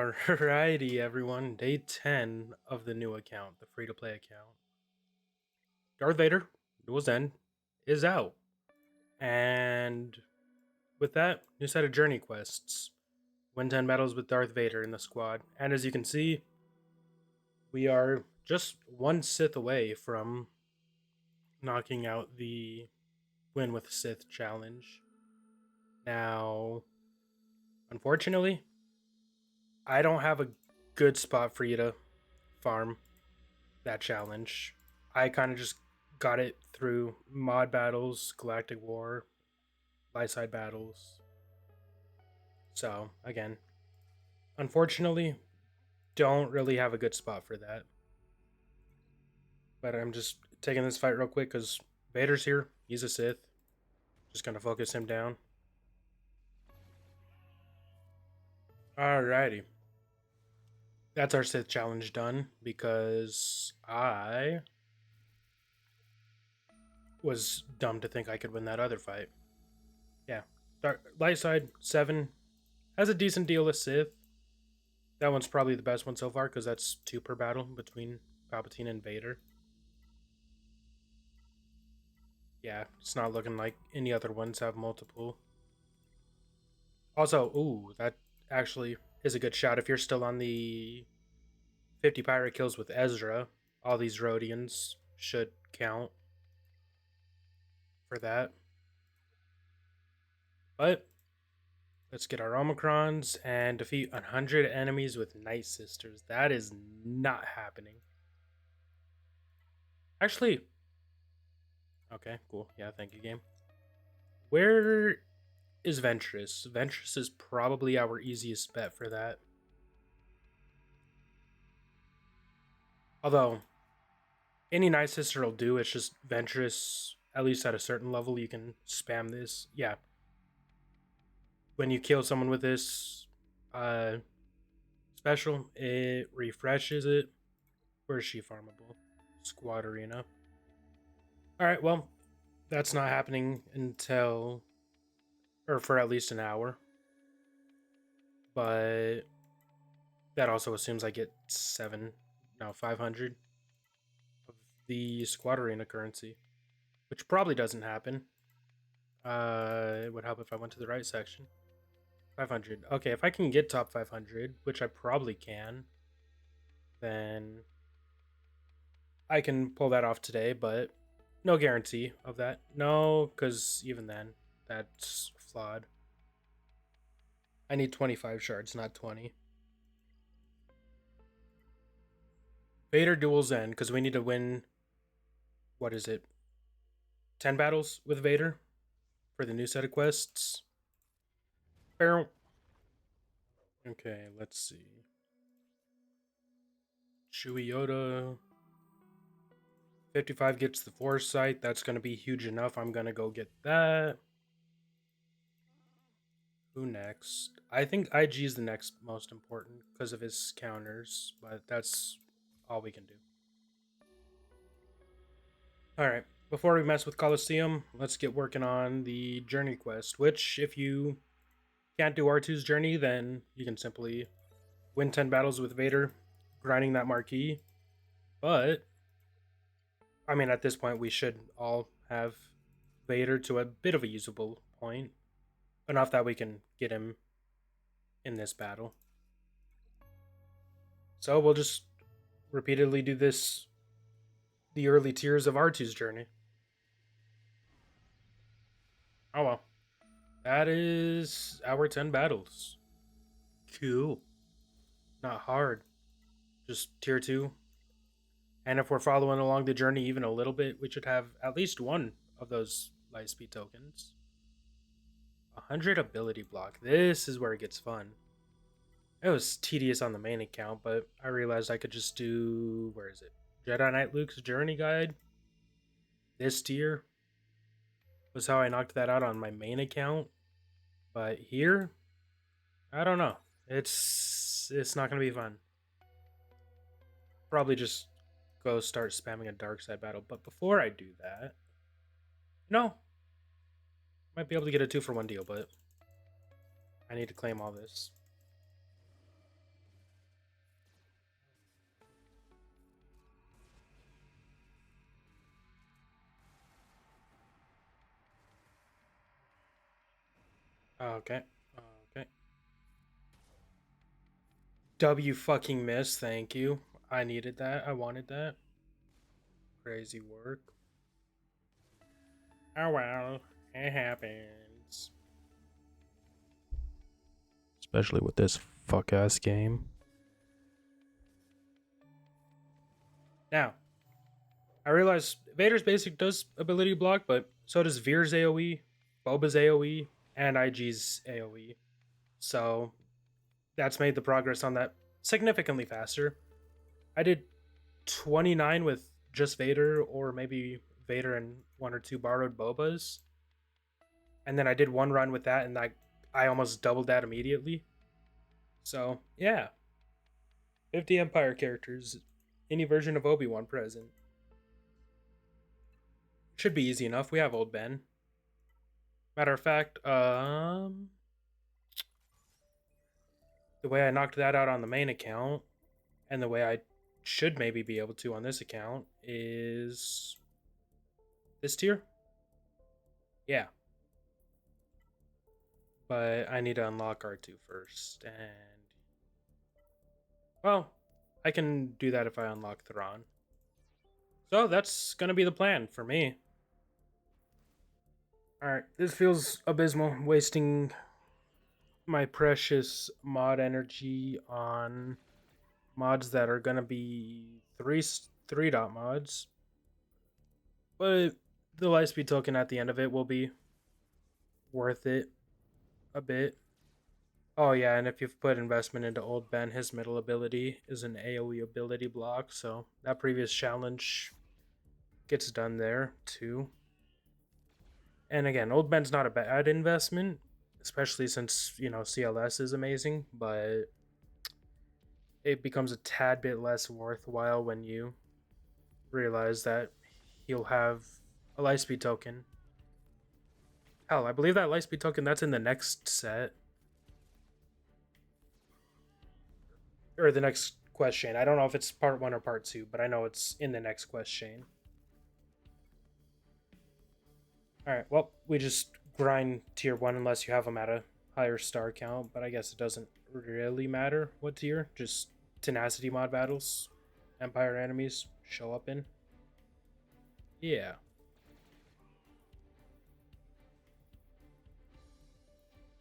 Alrighty, everyone. Day 10 of the new account, the free to play account. Darth Vader, Duel's End, is out. And with that, new set of journey quests. Win 10 battles with Darth Vader in the squad. And as you can see, we are just one Sith away from knocking out the Win with Sith challenge. Now, unfortunately, I don't have a good spot for you to farm that challenge. I kind of just got it through mod battles, galactic war, light side battles. So again, unfortunately, don't really have a good spot for that. But I'm just taking this fight real quick because Vader's here. He's a Sith. Just gonna focus him down. Alrighty. That's our Sith challenge done because I was dumb to think I could win that other fight. Yeah. Light side 7 has a decent deal with Sith. That one's probably the best one so far because that's 2 per battle between Palpatine and Vader. Yeah, it's not looking like any other ones have multiple. Also, ooh, that actually is a good shot. If you're still on the 50 pirate kills with Ezra, all these Rhodians should count for that. But let's get our Omicrons and defeat 100 enemies with Nightsisters. That is not happening. Actually, okay, cool. Yeah, thank you, game. Where is Ventress? Ventress is probably our easiest bet for that. Although, any Night Sister will do. It's just Ventress, at least at a certain level, you can spam this. Yeah. When you kill someone with this special, it refreshes it. Where is she farmable? Squad Arena. Alright, well, that's not happening until, or for at least an hour. But that also assumes I get 500 of the Squad Arena currency, which probably doesn't happen. It would help if I went to the right section. 500. Okay, if I can get top 500, which I probably can, then I can pull that off today, but no guarantee of that. No, because even then, that's flawed. I need 25 shards, not 20. Vader Duel's End, because we need to win, what is it, 10 battles with Vader for the new set of quests. Okay, let's see. Chewie Yoda. 55 gets the Foresight. That's going to be huge enough. I'm going to go get that. Who next? I think IG is the next most important because of his counters, but that's all we can do. Alright, before we mess with Coliseum, let's get working on the Journey quest, which if you can't do R2's Journey, then you can simply win 10 battles with Vader, grinding that marquee. But, I mean, at this point, we should all have Vader to a bit of a usable point. Enough that we can get him in this battle. So we'll just repeatedly do this, the early tiers of R2's Journey. Oh well. That is our 10 battles. Cool. Not hard. Just tier 2. And if we're following along the journey even a little bit, we should have at least one of those Lightspeed tokens. 100 ability block. This is where it gets fun. It was tedious on the main account, but I realized I could just do, where is it? Jedi Knight Luke's Journey Guide. This tier was how I knocked that out on my main account. But here, I don't know. It's not going to be fun. Probably just go start spamming a dark side battle. But before I do that, no. Might be able to get a 2-for-1 deal, but I need to claim all this. Okay. Okay. W fucking miss, thank you. I needed that. I wanted that. Crazy work. Oh well. It happens. Especially with this fuck ass game. Now, I realize Vader's basic does ability block, but so does Veer's AoE, Boba's AoE, and IG's AoE. So that's made the progress on that significantly faster. I did 29 with just Vader, or maybe Vader and one or two borrowed Bobas. And then I did one run with that, and I almost doubled that immediately. So, yeah. 50 Empire characters, any version of Obi-Wan present. Should be easy enough. We have old Ben. Matter of fact, the way I knocked that out on the main account, and the way I should maybe be able to on this account, is this tier. Yeah, but I need to unlock R2 first, and well, I can do that if I unlock Thrawn. So that's gonna be the plan for me. Alright, this feels abysmal, wasting my precious mod energy on mods that are gonna be three dot mods. But the lightspeed token at the end of it will be worth it a bit. Oh yeah, and if you've put investment into Old Ben, his middle ability is an AoE ability block, so that previous challenge gets done there too. And again, Old Ben's not a bad investment, especially since, CLS is amazing, but it becomes a tad bit less worthwhile when you realize that he'll have a lightspeed token. Hell, I believe that lightspeed token that's in the next set. Or the next quest chain. I don't know if it's part 1 or part 2, but I know it's in the next quest chain. Alright, well, we just grind tier 1 unless you have them at a higher star count, but I guess it doesn't really matter what tier. Just tenacity mod battles, Empire enemies show up in. Yeah.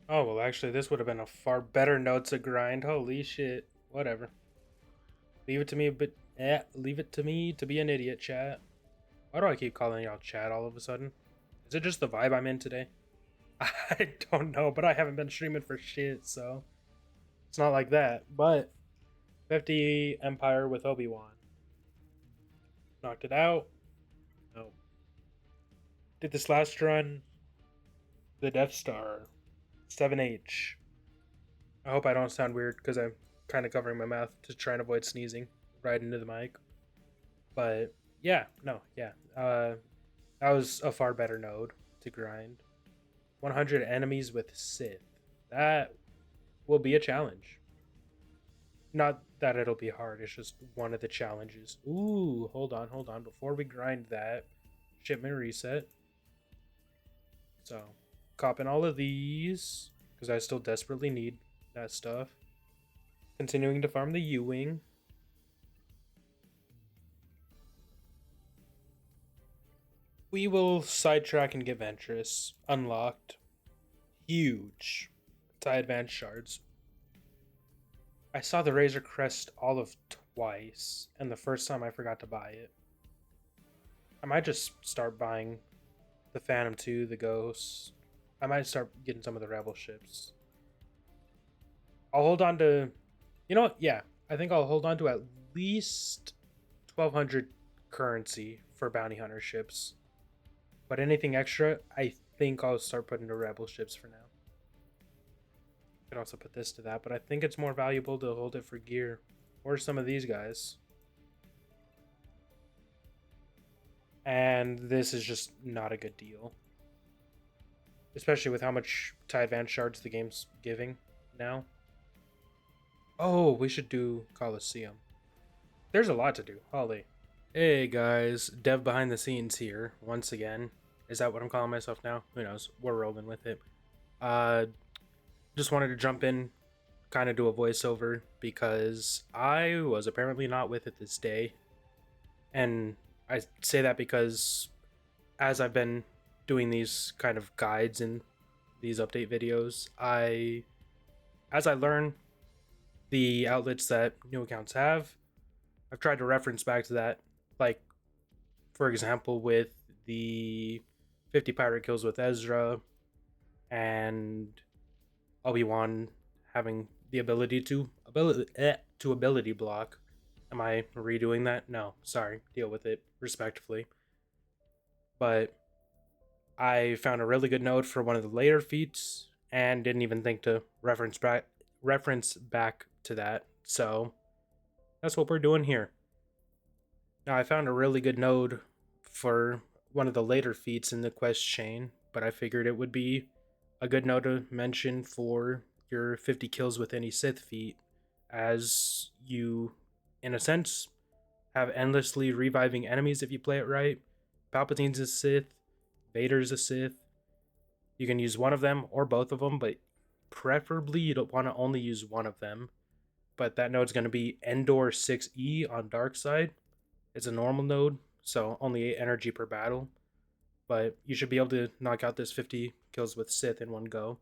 Oh, well, actually, this would have been a far better note to grind. Holy shit. Whatever. Leave it to me, but leave it to me to be an idiot, chat. Why do I keep calling y'all chat all of a sudden? Is it just the vibe I'm in today? I don't know, but I haven't been streaming for shit, so it's not like that. But 50 Empire with Obi-Wan. Knocked it out. No. Did this last run. The Death Star. 7H. I hope I don't sound weird because I'm kind of covering my mouth to try and avoid sneezing right into the mic. But yeah, no, yeah. That was a far better node to grind. 100 enemies with Sith. That will be a challenge. Not that it'll be hard, it's just one of the challenges. Ooh, hold on. Before we grind that, shipment reset. So, copping all of these, because I still desperately need that stuff. Continuing to farm the U-Wing. We will sidetrack and get Ventress. Unlocked. Huge. TIE advanced shards. I saw the Razor Crest olive twice, and the first time I forgot to buy it. I might just start buying the Phantom 2, the Ghost. I might start getting some of the Rebel ships. I'll hold on to... You know what? Yeah, I think I'll hold on to at least 1,200 currency for Bounty Hunter ships. But anything extra, I think I'll start putting to Rebel ships for now. I could also put this to that, but I think it's more valuable to hold it for gear. Or some of these guys. And this is just not a good deal. Especially with how much TIE Advanced shards the game's giving now. Oh, we should do Coliseum. There's a lot to do. Holly. Hey guys, dev behind the scenes here, once again. Is that what I'm calling myself now? Who knows? We're rolling with it. just wanted to jump in, kind of do a voiceover because I was apparently not with it this day. And I say that because as I've been doing these kind of guides and these update videos, as I learn the outlets that new accounts have, I've tried to reference back to that. Like, for example, with the 50 pirate kills with Ezra and Obi-Wan having the ability block. Am I redoing that? No, sorry. Deal with it respectfully. But I found a really good node for one of the later feats and didn't even think to reference back to that. So that's what we're doing here. Now I found a really good node for one of the later feats in the quest chain, but I figured it would be a good node to mention for your 50 kills with any Sith feat, as you, in a sense, have endlessly reviving enemies if you play it right. Palpatine's a Sith, Vader's a Sith. You can use one of them or both of them, but preferably you don't want to only use one of them. But that node's going to be Endor 6E on Dark Side. It's a normal node, so only 8 energy per battle. But you should be able to knock out this 50 kills with Sith in one go.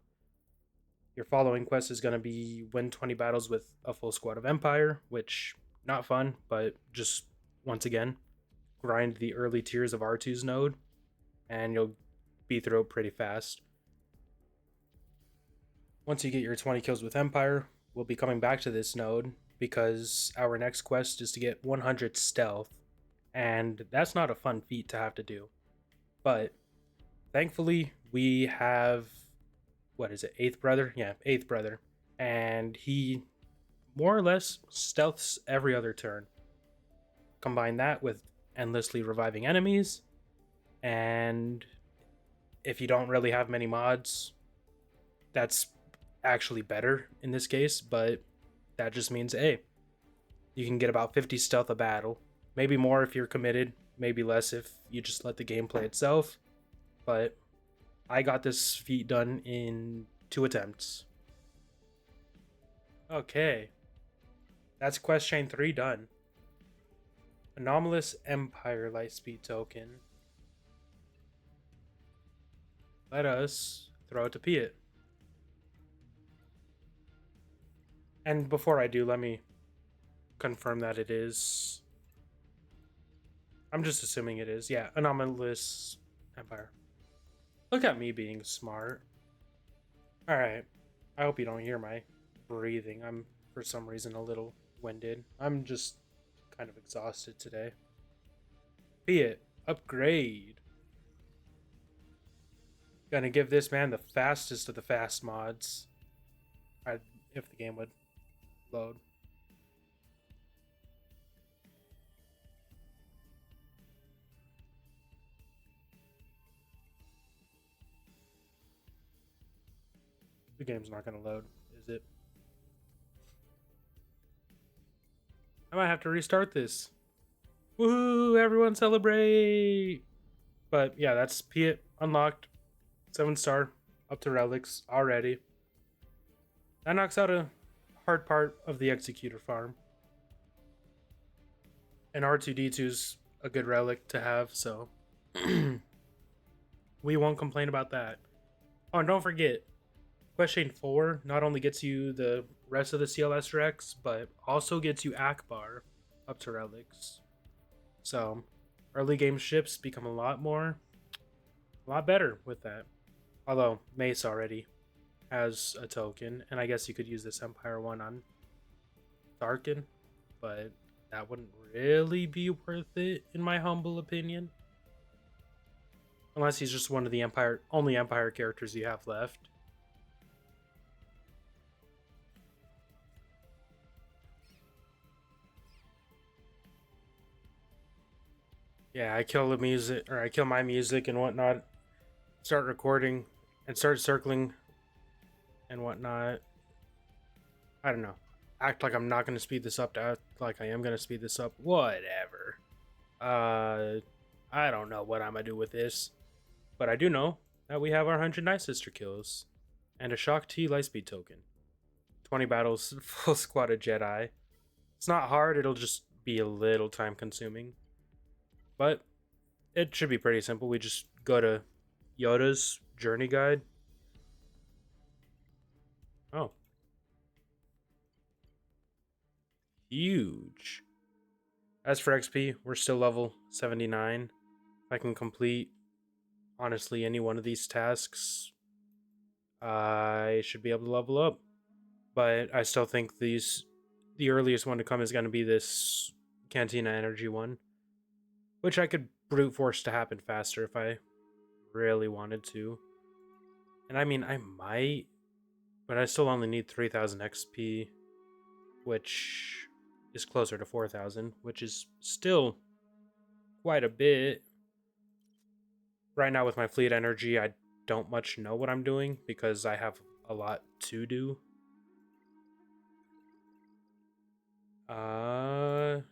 Your following quest is going to be win 20 battles with a full squad of Empire, which, not fun, but just, once again, grind the early tiers of R2's node, and you'll be through it pretty fast. Once you get your 20 kills with Empire, we'll be coming back to this node, because our next quest is to get 100 stealth, and that's not a fun feat to have to do. But thankfully, we have, what is it, 8th brother? Yeah, 8th brother. And he more or less stealths every other turn. Combine that with endlessly reviving enemies, and if you don't really have many mods, that's actually better in this case, but that just means, hey, you can get about 50 stealth a battle. Maybe more if you're committed, maybe less if you just let the game play itself. But I got this feat done in 2 attempts. Okay. That's quest chain 3 done. Anomalous Empire Lightspeed token. Let us throw it to Piet. And before I do, let me confirm that it is. I'm just assuming it is. Yeah, Anomalous Empire. Look at me being smart. Alright. I hope you don't hear my breathing. I'm, for some reason, a little winded. I'm just kind of exhausted today. Piet, upgrade. Gonna give this man the fastest of the fast mods. If the game would load. The game's not gonna load, is it? I might have to restart this. Woohoo! Everyone celebrate! But yeah, that's Piet unlocked. 7-star, up to relics already. That knocks out a hard part of the Executor farm. And R2D2's a good relic to have, so we won't complain about that. Oh, and don't forget, Quest Chain 4 not only gets you the rest of the CLS Rex, but also gets you Akbar up to relics. So early game ships become a lot better with that. Although Mace already has a token, and I guess you could use this Empire one on Darkin, but that wouldn't really be worth it in my humble opinion. Unless he's just one of the only Empire characters you have left. Yeah, I kill my music and whatnot, start recording, and start circling and whatnot. I don't know. Act like I'm not going to speed this up to act like I am going to speed this up. Whatever. I don't know what I'm going to do with this. But I do know that we have our 100 Nightsisters kills. and a Shock T Lightspeed token. 20 battles, full squad of Jedi. It's not hard, it'll just be a little time consuming. But it should be pretty simple. We just go to Yoda's journey guide. Oh, huge. As for XP, we're still level 79. If I can complete, honestly, any one of these tasks, I should be able to level up. But I still think the earliest one to come is going to be this Cantina Energy one, which I could brute force to happen faster if I really wanted to. And I mean, I might, but I still only need 3,000 XP, which is closer to 4,000, which is still quite a bit. Right now with my fleet energy, I don't much know what I'm doing because I have a lot to do.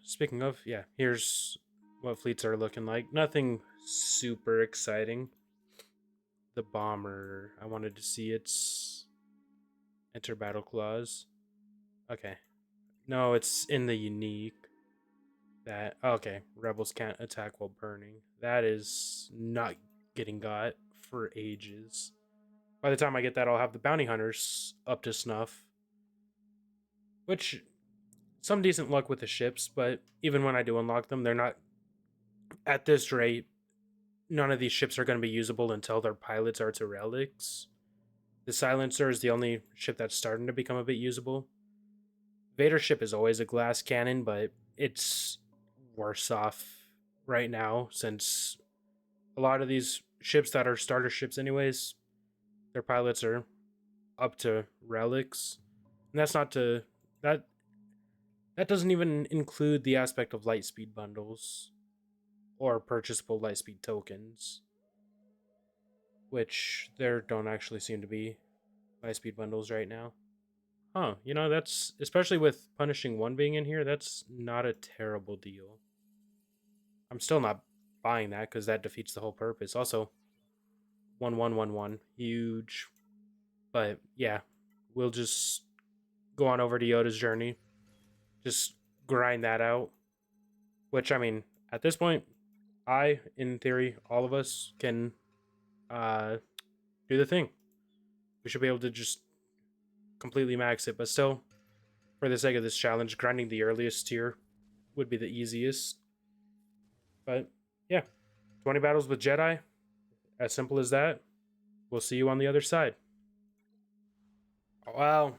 Speaking of, yeah, here's what fleets are looking like. Nothing super exciting. The bomber, I wanted to see its enter battle clause. Okay. No, it's in the unique. That okay, rebels can't attack while burning. That is not getting got for ages. By the time I get that, I'll have the bounty hunters up to snuff. Which some decent luck with the ships, but even when I do unlock them, they're not at this rate. None of these ships are going to be usable until their pilots are to relics. The Silencer is the only ship that's starting to become a bit usable. Vader's ship is always a glass cannon, but it's worse off right now since a lot of these ships that are starter ships, anyways, their pilots are up to relics, and that's not to that that doesn't even include the aspect of lightspeed bundles or purchasable lightspeed tokens, which there don't actually seem to be lightspeed bundles right now. Huh, that's especially with punishing one being in here, that's not a terrible deal. I'm still not buying that because that defeats the whole purpose. Also, 1111, huge. But yeah, we'll just go on over to Yoda's journey. Just grind that out. Which I mean, at this point, in theory, all of us can uh do the thing. We should be able to just completely max it, but still, for the sake of this challenge, grinding the earliest tier would be the easiest. But yeah, 20 battles with Jedi, as simple as that. We'll see you on the other side. Well,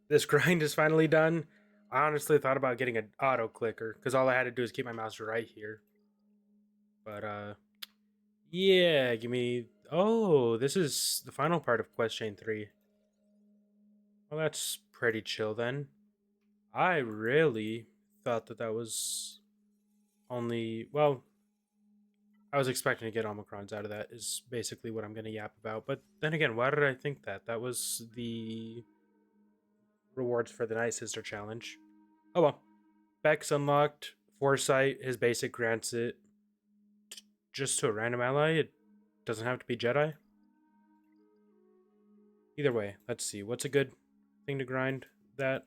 this grind is finally done. I honestly thought about getting an auto clicker because all I had to do is keep my mouse right here. But yeah, give me. Oh, this is the final part of Quest Chain 3. Well, that's pretty chill then. I really thought that was only. Well, I was expecting to get Omicrons out of that, is basically what I'm going to yap about. But then again, why did I think that? That was the rewards for the Nightsister challenge. Oh well. Beck's unlocked. Foresight, his basic grants it just to a random ally. It doesn't have to be Jedi. Either way, let's see. What's a good thing to grind that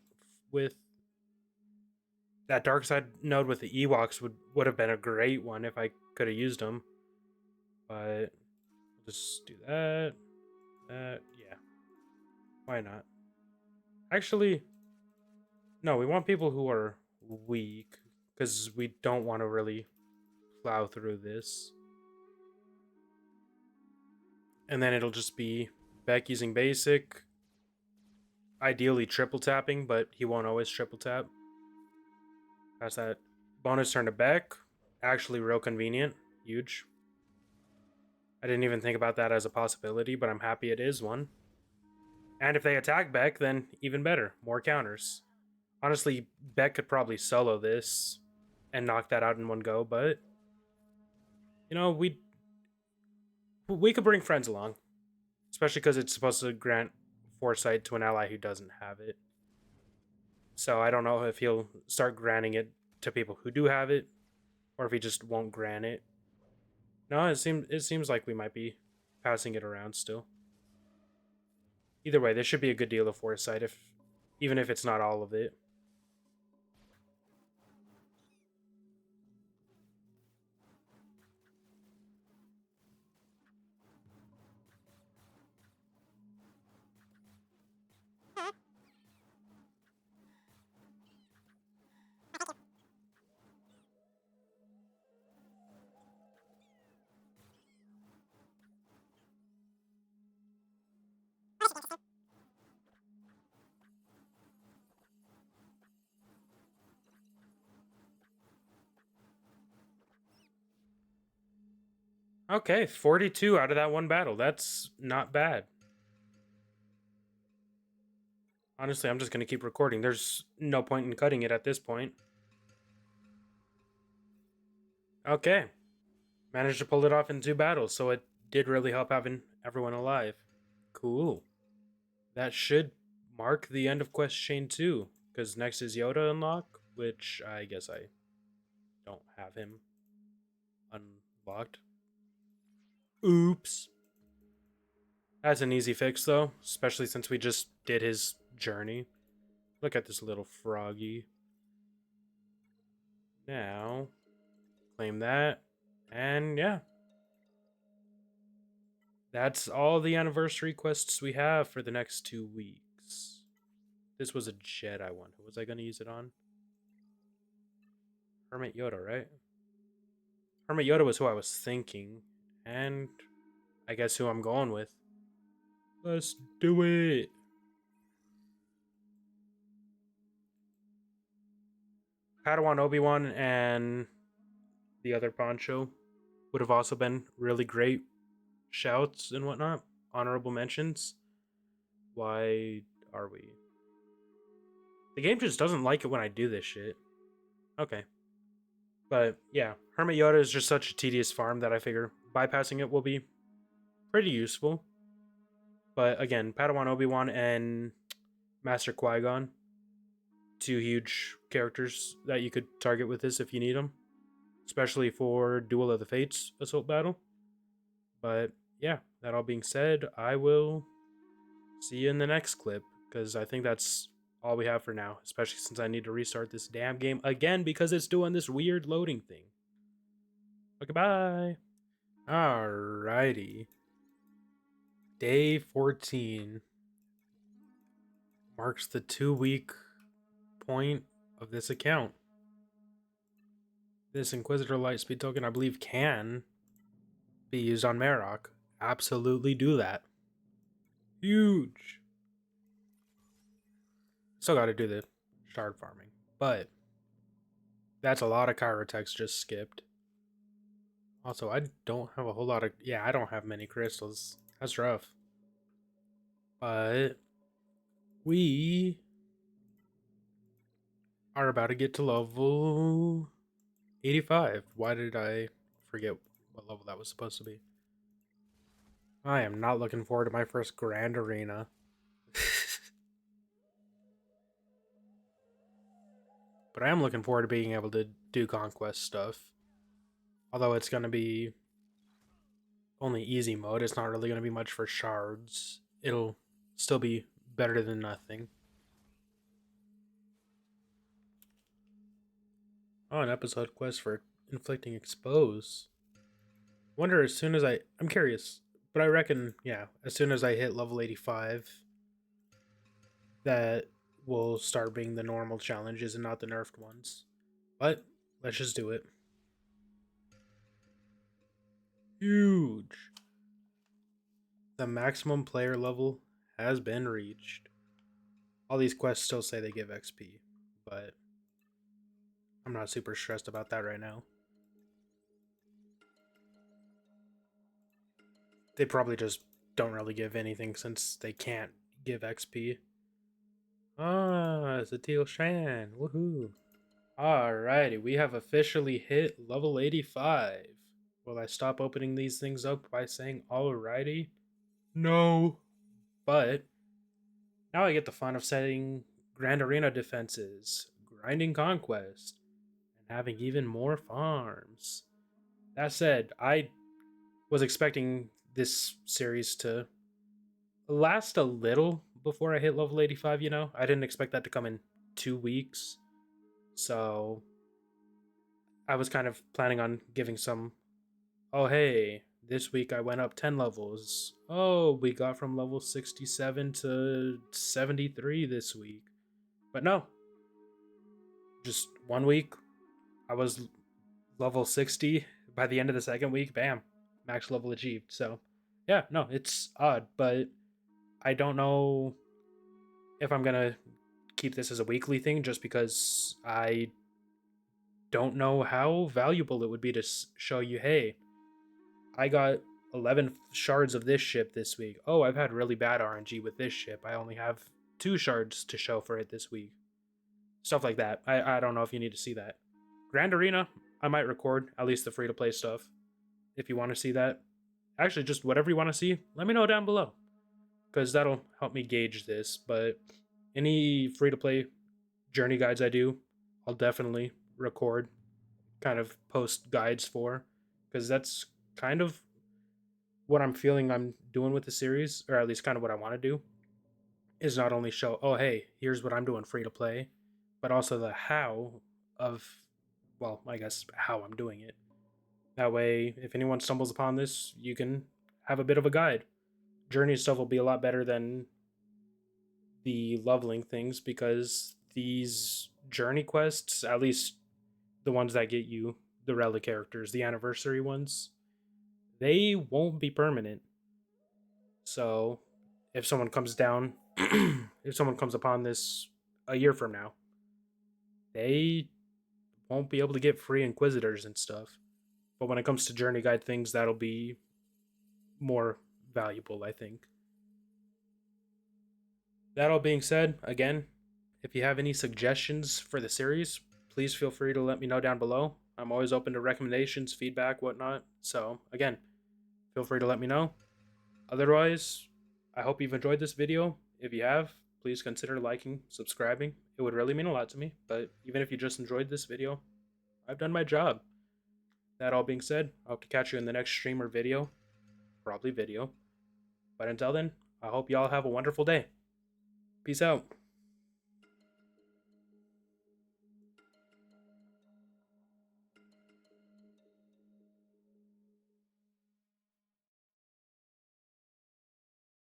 with? That dark side node with the Ewoks would have been a great one if I could have used them. But we'll just do that. Yeah. Why not? Actually, no, we want people who are weak because we don't want to really plow through this. And then it'll just be Beck using basic, ideally triple tapping, but he won't always triple tap. That's that bonus turn to Beck. Actually, real convenient. Huge. I didn't even think about that as a possibility, but I'm happy it is one. And if they attack Beck, then even better. More counters. Honestly, Beck could probably solo this and knock that out in one go, but we could bring friends along, especially because it's supposed to grant foresight to an ally who doesn't have it. So I don't know if he'll start granting it to people who do have it, or if he just won't grant it. No, it seems like we might be passing it around still. Either way, this should be a good deal of Foresight, even if it's not all of it. Okay, 42 out of that one battle. That's not bad. Honestly, I'm just going to keep recording. There's no point in cutting it at this point. Okay. Managed to pull it off in 2 battles, so it did really help having everyone alive. Cool. That should mark the end of Quest Chain 2, because next is Yoda unlock, which I guess I don't have him unlocked. Oops. That's an easy fix, though, especially since we just did his journey. Look at this little froggy. Now, claim that, and yeah. That's all the anniversary quests we have for the next 2 weeks. This was a Jedi one. Who was I going to use it on? Hermit Yoda, right? Hermit Yoda was who I was thinking, and I guess who I'm going with. Let's do it. Padawan Obi-Wan and the other Poncho would have also been really great shouts and whatnot. Honorable mentions. Why are we? The game just doesn't like it when I do this shit. Okay. But yeah, Hermit Yoda is just such a tedious farm that I figure bypassing it will be pretty useful. But again, Padawan Obi-Wan and Master Qui-Gon, 2 huge characters that you could target with this if you need them, especially for Duel of the Fates assault battle. But yeah, that all being said, I will see you in the next clip, because I think that's all we have for now, especially since I need to restart this damn game again because it's doing this weird loading thing. Okay, bye. Alrighty. Day 14 marks the 2 week point of this account. This Inquisitor Lightspeed token, I believe, can be used on Marok. Absolutely do that. Huge. Still got to do the shard farming, but that's a lot of Kyrotex just skipped. Also, I don't have a whole lot of... Yeah, I don't have many crystals. That's rough. But we are about to get to level 85. Why did I forget what level that was supposed to be? I am not looking forward to my first Grand Arena. But I am looking forward to being able to do Conquest stuff. Although it's going to be only easy mode, it's not really going to be much for shards. It'll still be better than nothing. Oh, an episode quest for inflicting expose. Wonder as soon as I'm curious, but I reckon, yeah, as soon as I hit level 85, that will start being the normal challenges and not the nerfed ones. But let's just do it. Huge. The maximum player level has been reached. All these quests still say they give XP, but I'm not super stressed about that right now. They probably just don't really give anything since they can't give XP. Ah, it's a Teal Shan. Woohoo. Alrighty, we have officially hit level 85. Will I stop opening these things up by saying alrighty? No. But now I get the fun of setting Grand Arena defenses, grinding Conquest, and having even more farms. That said, I was expecting this series to last a little before I hit level 85, you know? I didn't expect that to come in 2 weeks. So I was kind of planning on giving some, oh, hey, this week I went up 10 levels. Oh, we got from level 67 to 73 this week. But no, just 1 week, I was level 60. By the end of the second week, bam, max level achieved. So, yeah, no, it's odd, but I don't know if I'm gonna keep this as a weekly thing just because I don't know how valuable it would be to show you, hey, I got 11 shards of this ship this week. Oh, I've had really bad RNG with this ship. I only have 2 shards to show for it this week. Stuff like that. I don't know if you need to see that. Grand Arena, I might record, at least the free to play stuff. If you want to see that. Actually, just whatever you want to see, let me know down below. Because that'll help me gauge this. But any free to play journey guides I do, I'll definitely record, kind of post guides for. Because that's kind of what I'm feeling I'm doing with the series, or at least kind of what I want to do, is not only show, oh, hey, here's what I'm doing free to play, but also the how of, well, I guess how I'm doing it. That way, if anyone stumbles upon this, you can have a bit of a guide. Journey stuff will be a lot better than the leveling things because these journey quests, at least the ones that get you the relic characters, the anniversary ones, they won't be permanent. So if someone comes down, if someone comes upon this a year from now, they won't be able to get free Inquisitors and stuff. But when it comes to Journey Guide things, that'll be more valuable, I think. That all being said, again, if you have any suggestions for the series, please feel free to let me know down below. I'm always open to recommendations, feedback, whatnot. So, again, feel free to let me know. Otherwise, I hope you've enjoyed this video. If you have, please consider liking, subscribing. It would really mean a lot to me. But even if you just enjoyed this video, I've done my job. That all being said, I hope to catch you in the next stream or video. Probably video. But until then, I hope y'all have a wonderful day. Peace out.